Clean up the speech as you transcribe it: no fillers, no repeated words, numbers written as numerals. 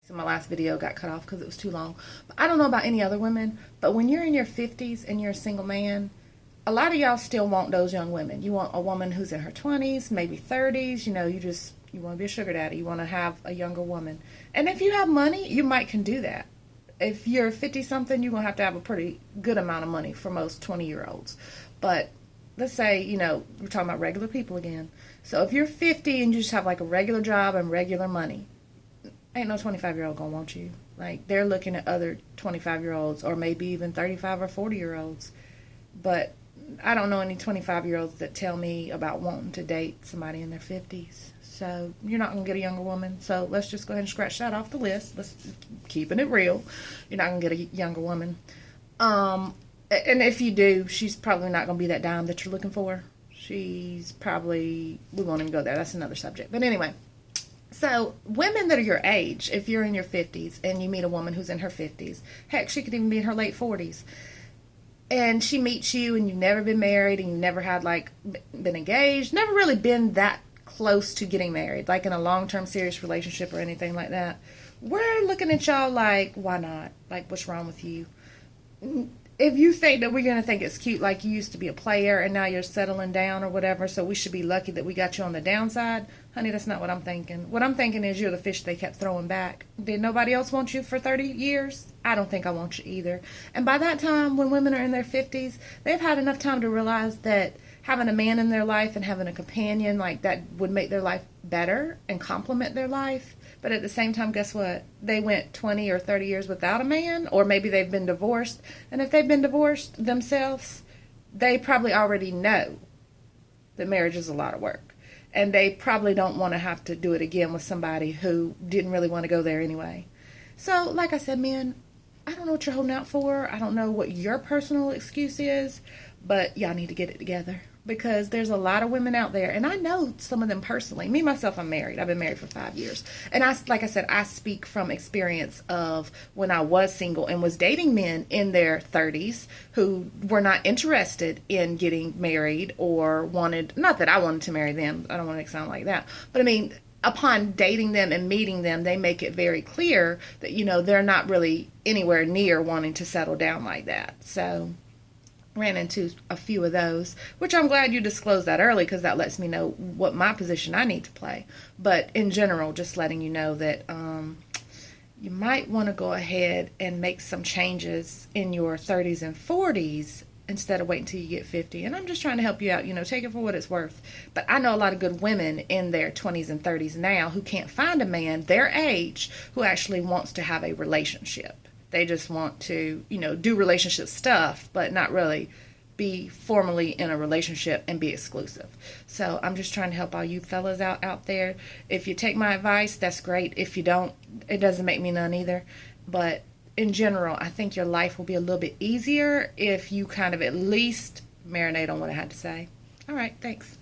My last video got cut off because it was too long. But I don't know about any other women, but when you're in your 50s and you're a single man, a lot of y'all still want those young women. You want a woman who's in her 20s, maybe 30s. You want to be a sugar daddy. You want to have a younger woman. And if you have money, you might can do that. If you're 50 something, you're going to have a pretty good amount of money for most 20-year-olds. But let's say, we're talking about regular people again. So if you're 50 and you just have like a regular job and regular money, ain't no 25-year-old gonna want you. Like, they're looking at other 25-year-olds or maybe even 35 or 40-year-olds. But I don't know any 25-year-olds that tell me about wanting to date somebody in their 50s. So you're not gonna get a younger woman. So let's just go ahead and scratch that off the list. Let's keeping it real. You're not gonna get a younger woman. And if you do, she's probably not gonna be that dime that you're looking for. We won't even go there. That's another subject. But anyway. So, women that are your age, if you're in your 50s and you meet a woman who's in her 50s, heck, she could even be in her late 40s, and she meets you and you've never been married and you've never had, been engaged, never really been that close to getting married, like in a long-term serious relationship or anything like that, we're looking at y'all like, why not? Like, what's wrong with you? If you think that we're going to think it's cute, like you used to be a player and now you're settling down or whatever, so we should be lucky that we got you on the downside, honey, that's not what I'm thinking. What I'm thinking is you're the fish they kept throwing back. Did nobody else want you for 30 years? I don't think I want you either. And by that time, when women are in their 50s, they've had enough time to realize that having a man in their life and having a companion like that would make their life better and complement their life. But at the same time, guess what? They went 20 or 30 years without a man, or maybe they've been divorced. And if they've been divorced themselves, they probably already know that marriage is a lot of work. And they probably don't want to have to do it again with somebody who didn't really want to go there anyway. So, like I said, men, I don't know what you're holding out for. I don't know what your personal excuse is, but y'all need to get it together. Because there's a lot of women out there, and I know some of them personally. Me, myself, I'm married. I've been married for 5 years. And like I said, I speak from experience of when I was single and was dating men in their 30s who were not interested in getting married or not that I wanted to marry them. I don't want to sound like that. But I mean, upon dating them and meeting them, they make it very clear that, they're not really anywhere near wanting to settle down like that. So ran into a few of those, which I'm glad you disclosed that early because that lets me know what my position I need to play. But in general, just letting you know that you might want to go ahead and make some changes in your 30s and 40s instead of waiting until you get 50. And I'm just trying to help you out, take it for what it's worth. But I know a lot of good women in their 20s and 30s now who can't find a man their age who actually wants to have a relationship. They just want to, do relationship stuff, but not really be formally in a relationship and be exclusive. So I'm just trying to help all you fellas out there. If you take my advice, that's great. If you don't, it doesn't make me none either. But in general, I think your life will be a little bit easier if you kind of at least marinate on what I had to say. All right, thanks.